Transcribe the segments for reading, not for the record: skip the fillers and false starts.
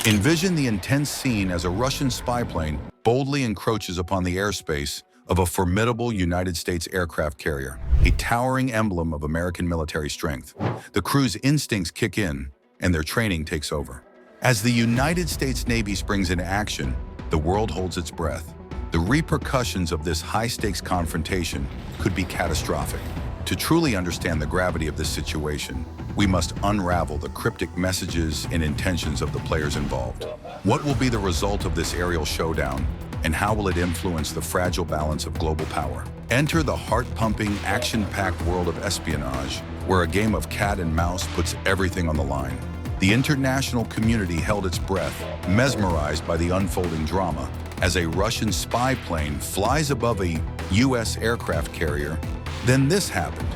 Envision the intense scene as a Russian spy plane boldly encroaches upon the airspace of a formidable United States aircraft carrier, a towering emblem of American military strength. The crew's instincts kick in, and their training takes over. As the United States Navy springs into action, the world holds its breath. The repercussions of this high-stakes confrontation could be catastrophic. To truly understand the gravity of this situation, we must unravel the cryptic messages and intentions of the players involved. What will be the result of this aerial showdown, and how will it influence the fragile balance of global power? Enter the heart-pumping, action-packed world of espionage, where a game of cat and mouse puts everything on the line. The international community held its breath, mesmerized by the unfolding drama, as a Russian spy plane flies above a U.S. aircraft carrier. Then this happened.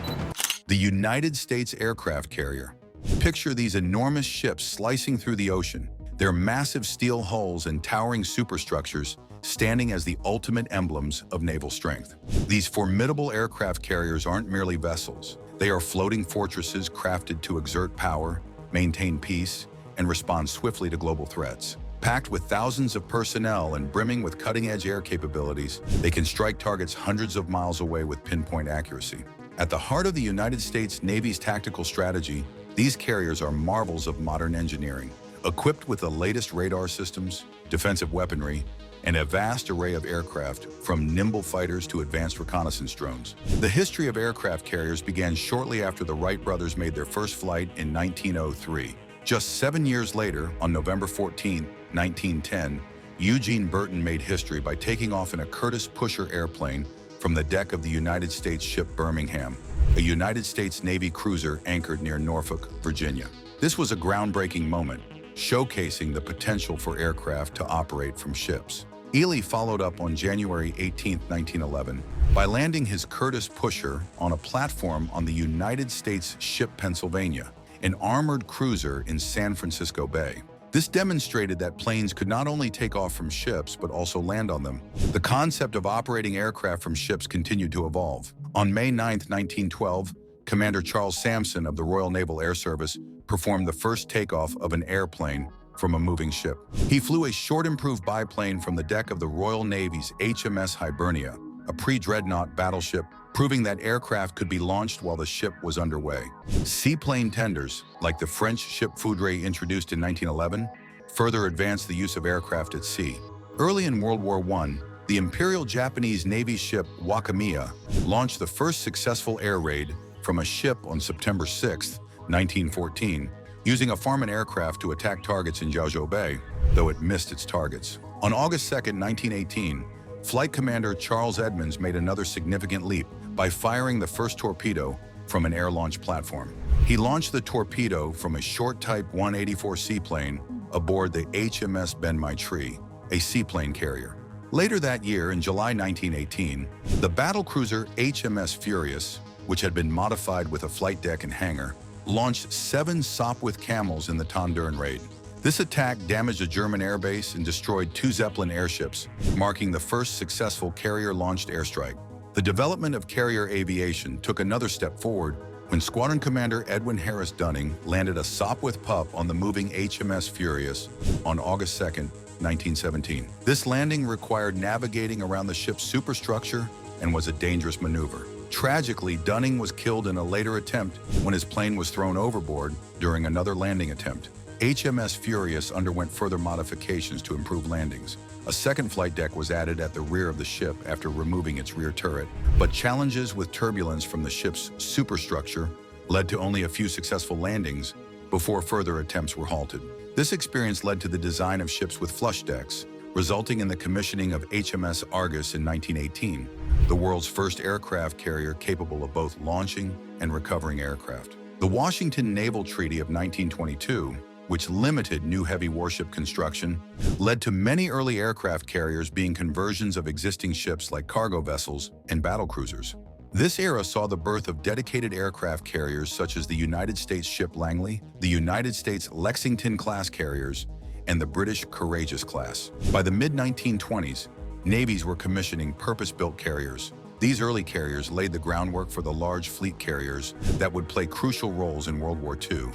The United States aircraft carrier. Picture these enormous ships slicing through the ocean, their massive steel hulls and towering superstructures standing as the ultimate emblems of naval strength. These formidable aircraft carriers aren't merely vessels. They are floating fortresses crafted to exert power, maintain peace, and respond swiftly to global threats. Packed with thousands of personnel and brimming with cutting-edge air capabilities, they can strike targets hundreds of miles away with pinpoint accuracy. At the heart of the United States Navy's tactical strategy, these carriers are marvels of modern engineering, equipped with the latest radar systems, defensive weaponry, and a vast array of aircraft, from nimble fighters to advanced reconnaissance drones. The history of aircraft carriers began shortly after the Wright brothers made their first flight in 1903. Just 7 years later, on November 14, 1910, Eugene Burton made history by taking off in a Curtiss Pusher airplane from the deck of the United States ship Birmingham, a United States Navy cruiser anchored near Norfolk, Virginia. This was a groundbreaking moment, showcasing the potential for aircraft to operate from ships. Ely followed up on January 18, 1911, by landing his Curtiss Pusher on a platform on the United States ship Pennsylvania, an armored cruiser in San Francisco Bay. This demonstrated that planes could not only take off from ships, but also land on them. The concept of operating aircraft from ships continued to evolve. On May 9, 1912, Commander Charles Sampson of the Royal Naval Air Service performed the first takeoff of an airplane from a moving ship. He flew a short-improved biplane from the deck of the Royal Navy's HMS Hibernia, a pre-dreadnought battleship, proving that aircraft could be launched while the ship was underway. Seaplane tenders, like the French ship Foudre introduced in 1911, further advanced the use of aircraft at sea. Early in World War I, the Imperial Japanese Navy ship Wakamiya launched the first successful air raid from a ship on September 6, 1914, using a Farman aircraft to attack targets in Jiaozhou Bay, though it missed its targets. On August 2, 1918, Flight Commander Charles Edmonds made another significant leap by firing the first torpedo from an air-launched platform. He launched the torpedo from a short Type 184 seaplane aboard the HMS Ben My Tree, a seaplane carrier. Later that year, in July 1918, the battlecruiser HMS Furious, which had been modified with a flight deck and hangar, launched 7 Sopwith Camels in the Tondern raid. This attack damaged a German airbase and destroyed 2 Zeppelin airships, marking the first successful carrier-launched airstrike. The development of carrier aviation took another step forward when Squadron Commander Edwin Harris Dunning landed a Sopwith pup on the moving HMS Furious on August 2, 1917. This landing required navigating around the ship's superstructure and was a dangerous maneuver. Tragically, Dunning was killed in a later attempt when his plane was thrown overboard during another landing attempt. HMS Furious underwent further modifications to improve landings. A second flight deck was added at the rear of the ship after removing its rear turret, but challenges with turbulence from the ship's superstructure led to only a few successful landings before further attempts were halted. This experience led to the design of ships with flush decks, resulting in the commissioning of HMS Argus in 1918, the world's first aircraft carrier capable of both launching and recovering aircraft. The Washington Naval Treaty of 1922, which limited new heavy warship construction, led to many early aircraft carriers being conversions of existing ships like cargo vessels and battlecruisers. This era saw the birth of dedicated aircraft carriers such as the United States ship Langley, the United States Lexington-class carriers, and the British Courageous class. By the mid-1920s, navies were commissioning purpose-built carriers. These early carriers laid the groundwork for the large fleet carriers that would play crucial roles in World War II.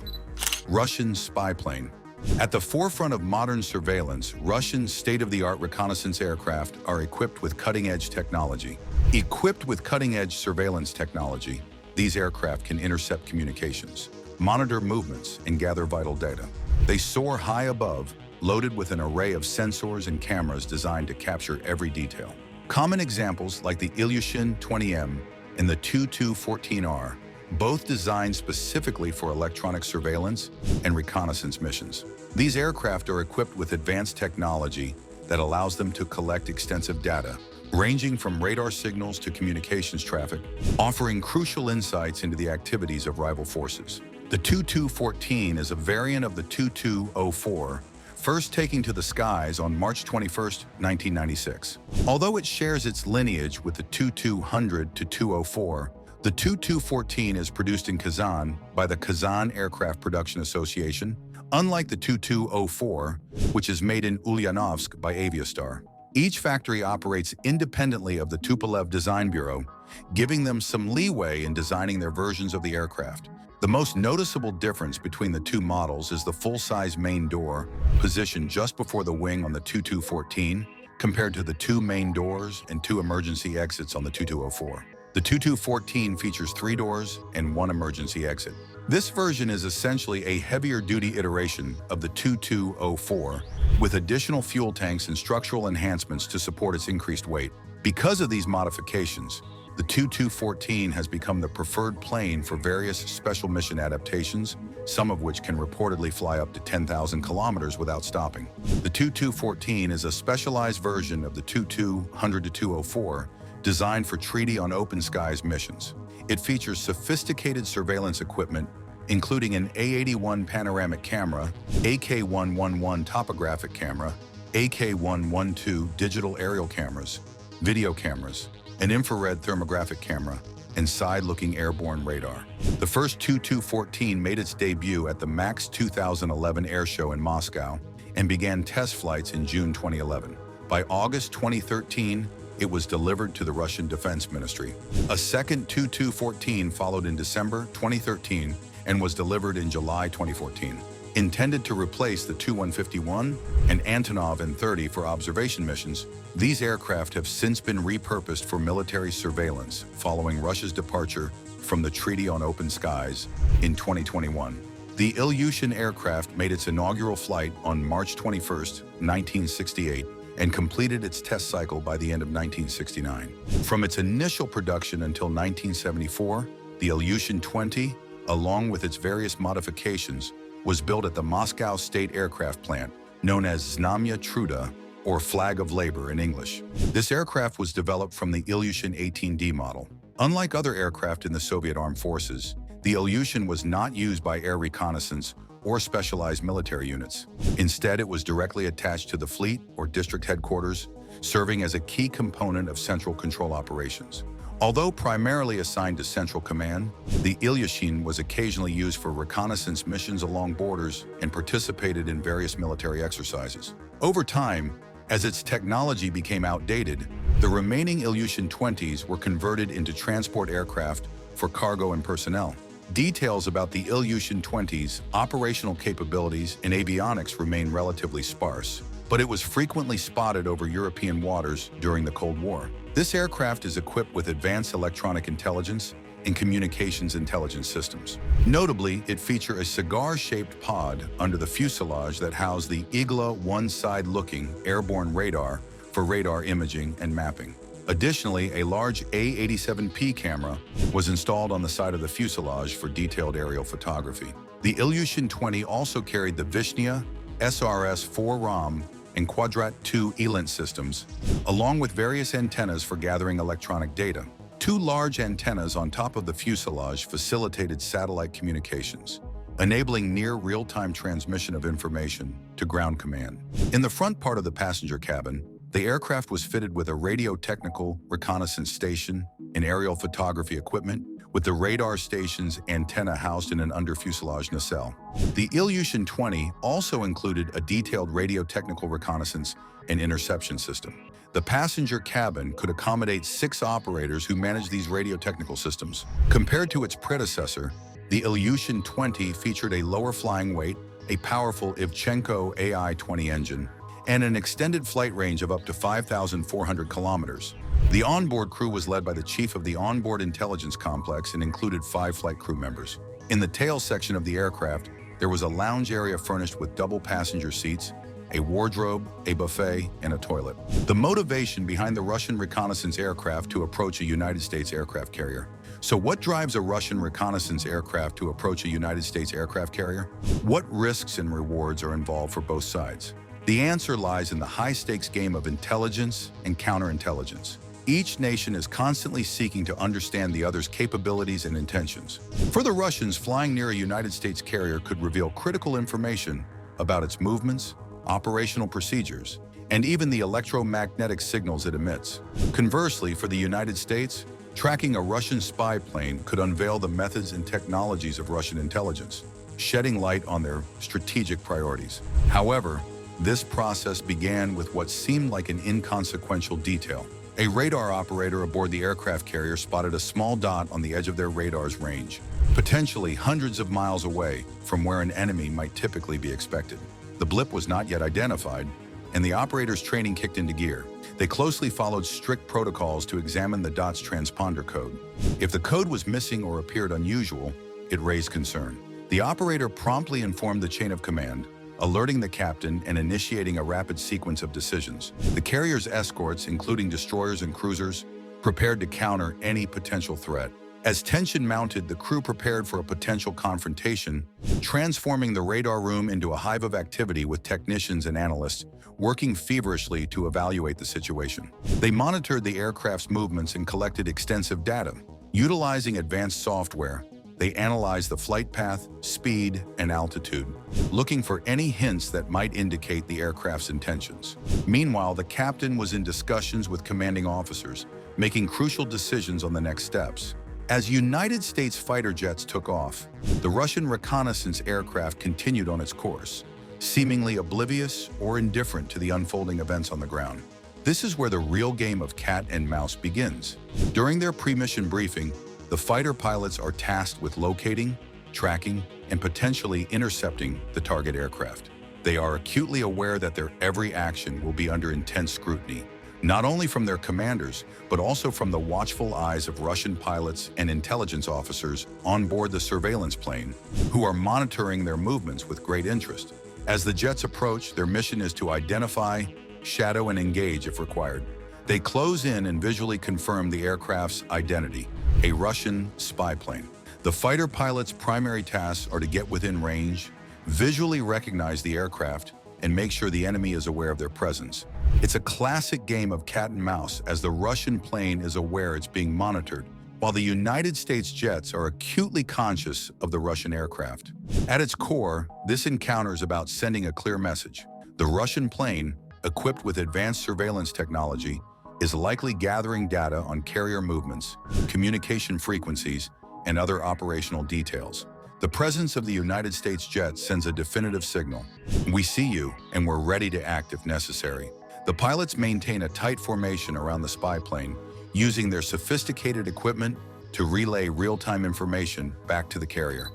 Russian spy plane. At the forefront of modern surveillance, Russian state-of-the-art reconnaissance aircraft are equipped with cutting-edge technology. Equipped with cutting-edge surveillance technology, these aircraft can intercept communications, monitor movements, and gather vital data. They soar high above, loaded with an array of sensors and cameras designed to capture every detail. Common examples like the Ilyushin 20M and the Tu-14R, both designed specifically for electronic surveillance and reconnaissance missions. These aircraft are equipped with advanced technology that allows them to collect extensive data, ranging from radar signals to communications traffic, offering crucial insights into the activities of rival forces. The Tu-14 is a variant of the Tu-04, first taking to the skies on March 21, 1996. Although it shares its lineage with the Tu-200 to Tu-04, the Tu-14 is produced in Kazan by the Kazan Aircraft Production Association, unlike the Tu-04, which is made in Ulyanovsk by Aviastar. Each factory operates independently of the Tupolev Design Bureau, giving them some leeway in designing their versions of the aircraft. The most noticeable difference between the two models is the full-size main door, positioned just before the wing on the Tu-14, compared to the two main doors and two emergency exits on the Tu-04. The Tu-14 features 3 doors and 1 emergency exit. This version is essentially a heavier-duty iteration of the Tu-04, with additional fuel tanks and structural enhancements to support its increased weight. Because of these modifications, the Tu-14 has become the preferred plane for various special mission adaptations, some of which can reportedly fly up to 10,000 kilometers without stopping. The Tu-14 is a specialized version of the Tu-200 to Tu-04, designed for treaty on open skies missions. It features sophisticated surveillance equipment, including an A81 panoramic camera, AK-111 topographic camera, AK-112 digital aerial cameras, video cameras, an infrared thermographic camera, and side-looking airborne radar. The first Tu-14 made its debut at the MAX 2011 air show in Moscow and began test flights in June 2011. By August 2013, it was delivered to the Russian Defense Ministry. A second Tu-14 followed in December 2013 and was delivered in July 2014. Intended to replace the Tu-151 and Antonov An-30 for observation missions, these aircraft have since been repurposed for military surveillance following Russia's departure from the Treaty on Open Skies in 2021. The Ilyushin aircraft made its inaugural flight on March 21, 1968, and completed its test cycle by the end of 1969. From its initial production until 1974, the Ilyushin 20, along with its various modifications, was built at the Moscow State Aircraft Plant, known as Znamya Truda, or Flag of Labor in English. This aircraft was developed from the Ilyushin 18D model. Unlike other aircraft in the Soviet Armed Forces, the Ilyushin was not used by air reconnaissance or specialized military units. Instead, it was directly attached to the fleet or district headquarters, serving as a key component of central control operations. Although primarily assigned to Central Command, the Ilyushin was occasionally used for reconnaissance missions along borders and participated in various military exercises. Over time, as its technology became outdated, the remaining Ilyushin 20s were converted into transport aircraft for cargo and personnel. Details about the Ilyushin 20's operational capabilities and avionics remain relatively sparse, but it was frequently spotted over European waters during the Cold War. This aircraft is equipped with advanced electronic intelligence and communications intelligence systems. Notably, it features a cigar-shaped pod under the fuselage that housed the Igla one-side-looking airborne radar for radar imaging and mapping. Additionally, a large A87P camera was installed on the side of the fuselage for detailed aerial photography. The Ilyushin 20 also carried the Vishnya SRS-4 ROM and Quadrat 2 ELINT systems, along with various antennas for gathering electronic data. 2 large antennas on top of the fuselage facilitated satellite communications, enabling near real-time transmission of information to ground command. In the front part of the passenger cabin, the aircraft was fitted with a radio-technical reconnaissance station and aerial photography equipment, with the radar station's antenna housed in an under-fuselage nacelle. The Ilyushin 20 also included a detailed radio-technical reconnaissance and interception system. The passenger cabin could accommodate 6 operators who managed these radio-technical systems. Compared to its predecessor, the Ilyushin 20 featured a lower flying weight a powerful Ivchenko AI-20 engine, and an extended flight range of up to 5,400 kilometers. The onboard crew was led by the chief of the onboard intelligence complex and included 5 flight crew members. In the tail section of the aircraft, there was a lounge area furnished with double passenger seats, a wardrobe, a buffet, and a toilet. The motivation behind the Russian reconnaissance aircraft to approach a United States aircraft carrier. So what drives a Russian reconnaissance aircraft to approach a United States aircraft carrier? What risks and rewards are involved for both sides? The answer lies in the high-stakes game of intelligence and counterintelligence. Each nation is constantly seeking to understand the other's capabilities and intentions. For the Russians, flying near a United States carrier could reveal critical information about its movements, operational procedures, and even the electromagnetic signals it emits. Conversely, for the United States, tracking a Russian spy plane could unveil the methods and technologies of Russian intelligence, shedding light on their strategic priorities. However, this process began with what seemed like an inconsequential detail. A radar operator aboard the aircraft carrier spotted a small dot on the edge of their radar's range, potentially hundreds of miles away from where an enemy might typically be expected. The blip was not yet identified, and the operator's training kicked into gear. They closely followed strict protocols to examine the dot's transponder code. If the code was missing or appeared unusual, it raised concern. The operator promptly informed the chain of command, alerting the captain and initiating a rapid sequence of decisions. The carrier's escorts, including destroyers and cruisers, prepared to counter any potential threat. As tension mounted, the crew prepared for a potential confrontation, transforming the radar room into a hive of activity with technicians and analysts working feverishly to evaluate the situation. They monitored the aircraft's movements and collected extensive data. Utilizing advanced software, they analyzed the flight path, speed, and altitude, looking for any hints that might indicate the aircraft's intentions. Meanwhile, the captain was in discussions with commanding officers, making crucial decisions on the next steps. As United States fighter jets took off, the Russian reconnaissance aircraft continued on its course, seemingly oblivious or indifferent to the unfolding events on the ground. This is where the real game of cat and mouse begins. During their pre-mission briefing, the fighter pilots are tasked with locating, tracking, and potentially intercepting the target aircraft. They are acutely aware that their every action will be under intense scrutiny, not only from their commanders, but also from the watchful eyes of Russian pilots and intelligence officers on board the surveillance plane, who are monitoring their movements with great interest. As the jets approach, their mission is to identify, shadow, and engage if required. They close in and visually confirm the aircraft's identity, a Russian spy plane. The fighter pilot's primary tasks are to get within range, visually recognize the aircraft, and make sure the enemy is aware of their presence. It's a classic game of cat and mouse, as the Russian plane is aware it's being monitored, while the United States jets are acutely conscious of the Russian aircraft. At its core, this encounter is about sending a clear message. The Russian plane, equipped with advanced surveillance technology, is likely gathering data on carrier movements, communication frequencies, and other operational details. The presence of the United States jet sends a definitive signal. We see you, and we're ready to act if necessary. The pilots maintain a tight formation around the spy plane, using their sophisticated equipment to relay real-time information back to the carrier.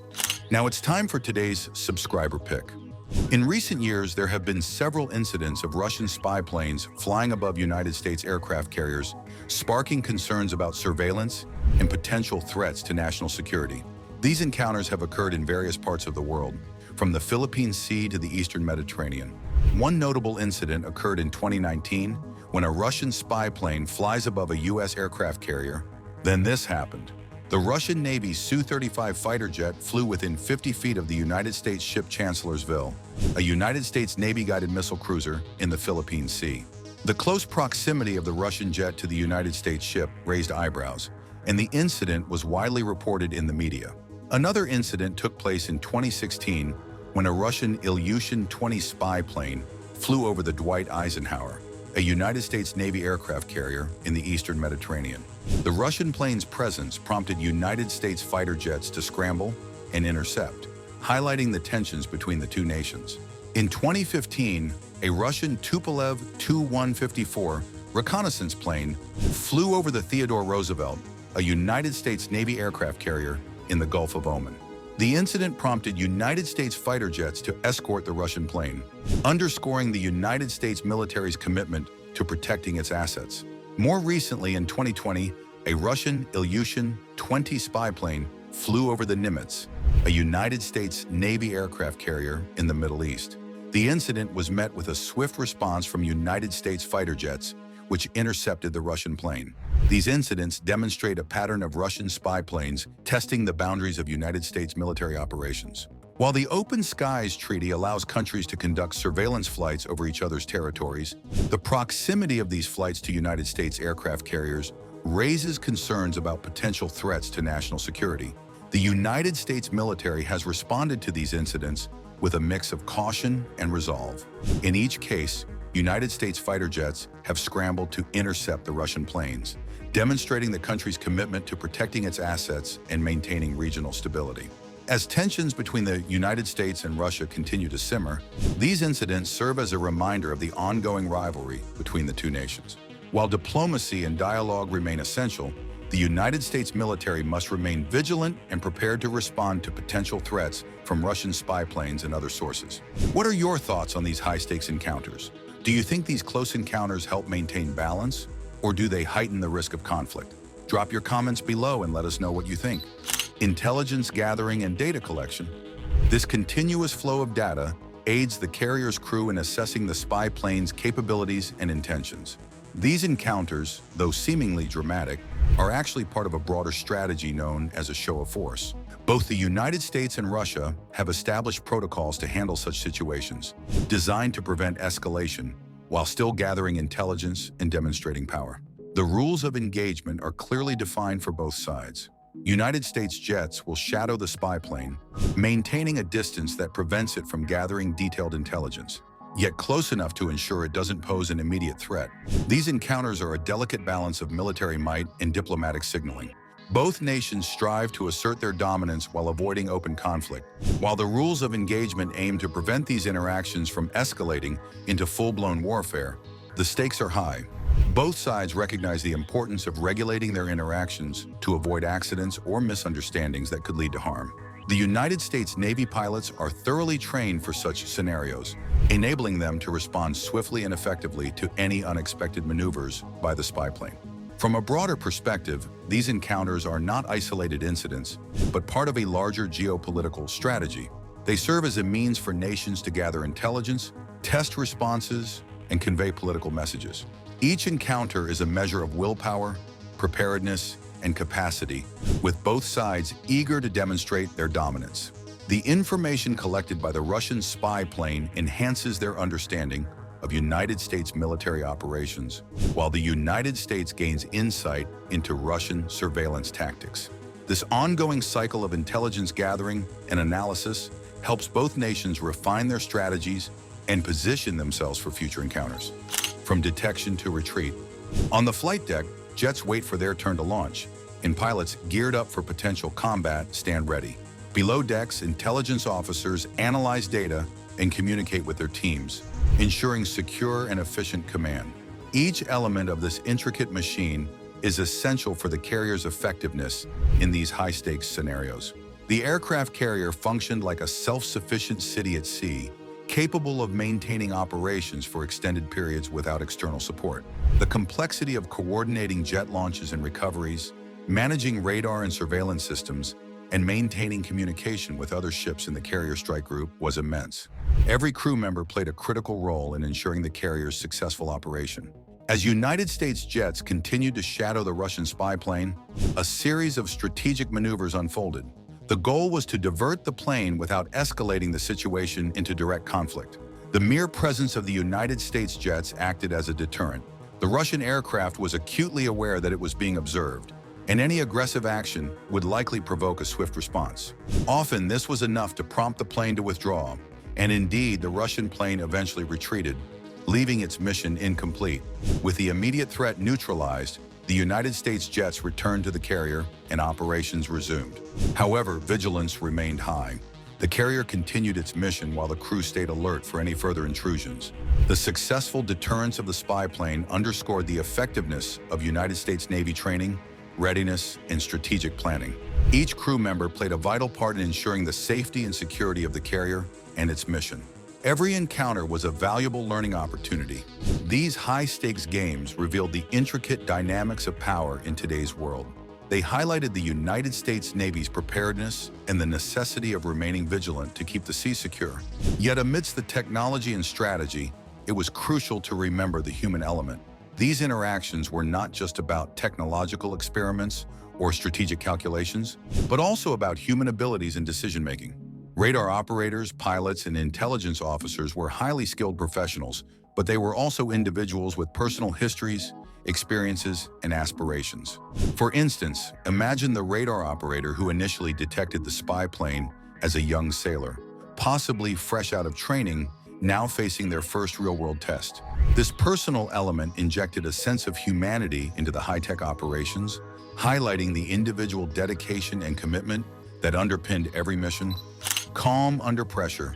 Now it's time for today's subscriber pick. In recent years, there have been several incidents of Russian spy planes flying above United States aircraft carriers, sparking concerns about surveillance and potential threats to national security. These encounters have occurred in various parts of the world, from the Philippine Sea to the Eastern Mediterranean. One notable incident occurred in 2019 when a Russian spy plane flies above a U.S. aircraft carrier. Then this happened. The Russian Navy's Su-35 fighter jet flew within 50 feet of the United States ship Chancellorsville, a United States Navy-guided missile cruiser in the Philippine Sea. The close proximity of the Russian jet to the United States ship raised eyebrows, and the incident was widely reported in the media. Another incident took place in 2016 when a Russian Ilyushin-20 spy plane flew over the Dwight Eisenhower, a United States Navy aircraft carrier in the Eastern Mediterranean. The Russian plane's presence prompted United States fighter jets to scramble and intercept, highlighting the tensions between the two nations. In 2015, a Russian Tupolev Tu-154 reconnaissance plane flew over the Theodore Roosevelt, a United States Navy aircraft carrier in the Gulf of Oman. The incident prompted United States fighter jets to escort the Russian plane, underscoring the United States military's commitment to protecting its assets. More recently, in 2020, a Russian Ilyushin-20 spy plane flew over the Nimitz, a United States Navy aircraft carrier in the Middle East. The incident was met with a swift response from United States fighter jets, which intercepted the Russian plane. These incidents demonstrate a pattern of Russian spy planes testing the boundaries of United States military operations. While the Open Skies Treaty allows countries to conduct surveillance flights over each other's territories, the proximity of these flights to United States aircraft carriers raises concerns about potential threats to national security. The United States military has responded to these incidents with a mix of caution and resolve. In each case, United States fighter jets have scrambled to intercept the Russian planes, demonstrating the country's commitment to protecting its assets and maintaining regional stability. As tensions between the United States and Russia continue to simmer, these incidents serve as a reminder of the ongoing rivalry between the two nations. While diplomacy and dialogue remain essential, the United States military must remain vigilant and prepared to respond to potential threats from Russian spy planes and other sources. What are your thoughts on these high-stakes encounters? Do you think these close encounters help maintain balance, or do they heighten the risk of conflict? Drop your comments below and let us know what you think. Intelligence gathering and data collection. This continuous flow of data aids the carrier's crew in assessing the spy plane's capabilities and intentions. These encounters, though seemingly dramatic, are actually part of a broader strategy known as a show of force. Both the United States and Russia have established protocols to handle such situations, designed to prevent escalation while still gathering intelligence and demonstrating power. The rules of engagement are clearly defined for both sides. United States jets will shadow the spy plane, maintaining a distance that prevents it from gathering detailed intelligence, yet close enough to ensure it doesn't pose an immediate threat. These encounters are a delicate balance of military might and diplomatic signaling. Both nations strive to assert their dominance while avoiding open conflict. While the rules of engagement aim to prevent these interactions from escalating into full-blown warfare, the stakes are high. Both sides recognize the importance of regulating their interactions to avoid accidents or misunderstandings that could lead to harm. The United States Navy pilots are thoroughly trained for such scenarios, enabling them to respond swiftly and effectively to any unexpected maneuvers by the spy plane. From a broader perspective, these encounters are not isolated incidents, but part of a larger geopolitical strategy. They serve as a means for nations to gather intelligence, test responses, and convey political messages. Each encounter is a measure of willpower, preparedness, and capacity, with both sides eager to demonstrate their dominance. The information collected by the Russian spy plane enhances their understanding of United States military operations, while the United States gains insight into Russian surveillance tactics. This ongoing cycle of intelligence gathering and analysis helps both nations refine their strategies and position themselves for future encounters. From detection to retreat. On the flight deck, jets wait for their turn to launch, and pilots geared up for potential combat stand ready. Below decks, intelligence officers analyze data and communicate with their teams, ensuring secure and efficient command. Each element of this intricate machine is essential for the carrier's effectiveness in these high-stakes scenarios. The aircraft carrier functioned like a self-sufficient city at sea, capable of maintaining operations for extended periods without external support. The complexity of coordinating jet launches and recoveries, managing radar and surveillance systems, and maintaining communication with other ships in the carrier strike group was immense. Every crew member played a critical role in ensuring the carrier's successful operation. As United States jets continued to shadow the Russian spy plane, a series of strategic maneuvers unfolded. The goal was to divert the plane without escalating the situation into direct conflict. The mere presence of the United States jets acted as a deterrent. The Russian aircraft was acutely aware that it was being observed, and any aggressive action would likely provoke a swift response. Often, this was enough to prompt the plane to withdraw, and indeed, the Russian plane eventually retreated, leaving its mission incomplete. With the immediate threat neutralized, the United States jets returned to the carrier and operations resumed. However, vigilance remained high. The carrier continued its mission while the crew stayed alert for any further intrusions. The successful deterrence of the spy plane underscored the effectiveness of United States Navy training, readiness, and strategic planning. Each crew member played a vital part in ensuring the safety and security of the carrier and its mission. Every encounter was a valuable learning opportunity. These high-stakes games revealed the intricate dynamics of power in today's world. They highlighted the United States Navy's preparedness and the necessity of remaining vigilant to keep the sea secure. Yet amidst the technology and strategy, it was crucial to remember the human element. These interactions were not just about technological experiments or strategic calculations, but also about human abilities and decision-making. Radar operators, pilots, and intelligence officers were highly skilled professionals, but they were also individuals with personal histories, experiences, and aspirations. For instance, imagine the radar operator who initially detected the spy plane as a young sailor, possibly fresh out of training, now facing their first real-world test. This personal element injected a sense of humanity into the high-tech operations, highlighting the individual dedication and commitment that underpinned every mission. Calm under pressure.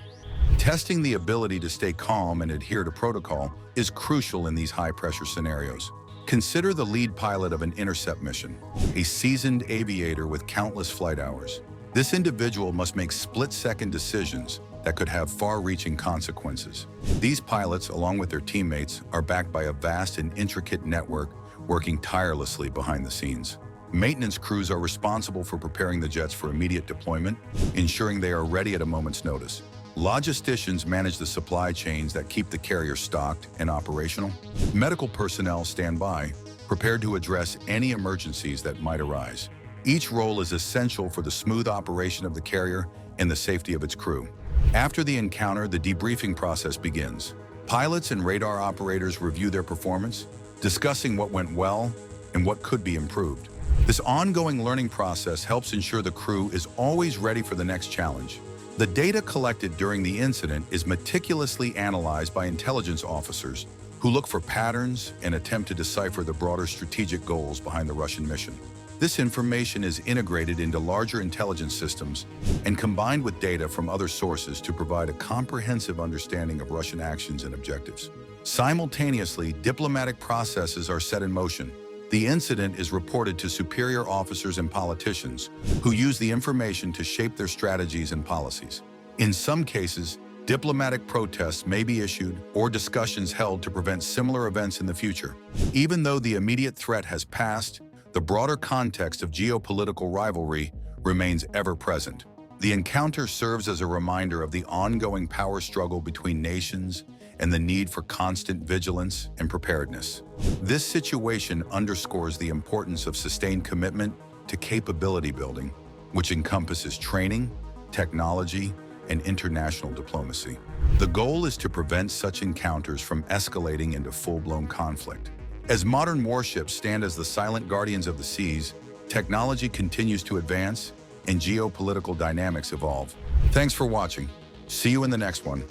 Testing the ability to stay calm and adhere to protocol is crucial in these high-pressure scenarios. Consider the lead pilot of an intercept mission, a seasoned aviator with countless flight hours. This individual must make split-second decisions that could have far-reaching consequences. These pilots, along with their teammates, are backed by a vast and intricate network working tirelessly behind the scenes. Maintenance crews are responsible for preparing the jets for immediate deployment, ensuring they are ready at a moment's notice. Logisticians manage the supply chains that keep the carrier stocked and operational. Medical personnel stand by, prepared to address any emergencies that might arise. Each role is essential for the smooth operation of the carrier and the safety of its crew. After the encounter, the debriefing process begins. Pilots and radar operators review their performance, discussing what went well and what could be improved. This ongoing learning process helps ensure the crew is always ready for the next challenge. The data collected during the incident is meticulously analyzed by intelligence officers who look for patterns and attempt to decipher the broader strategic goals behind the Russian mission. This information is integrated into larger intelligence systems and combined with data from other sources to provide a comprehensive understanding of Russian actions and objectives. Simultaneously, diplomatic processes are set in motion. The incident is reported to superior officers and politicians who use the information to shape their strategies and policies. In some cases, diplomatic protests may be issued or discussions held to prevent similar events in the future. Even though the immediate threat has passed, the broader context of geopolitical rivalry remains ever present. The encounter serves as a reminder of the ongoing power struggle between nations and the need for constant vigilance and preparedness. This situation underscores the importance of sustained commitment to capability building, which encompasses training, technology, and international diplomacy. The goal is to prevent such encounters from escalating into full-blown conflict. As modern warships stand as the silent guardians of the seas, technology continues to advance and geopolitical dynamics evolve. Thanks for watching. See you in the next one.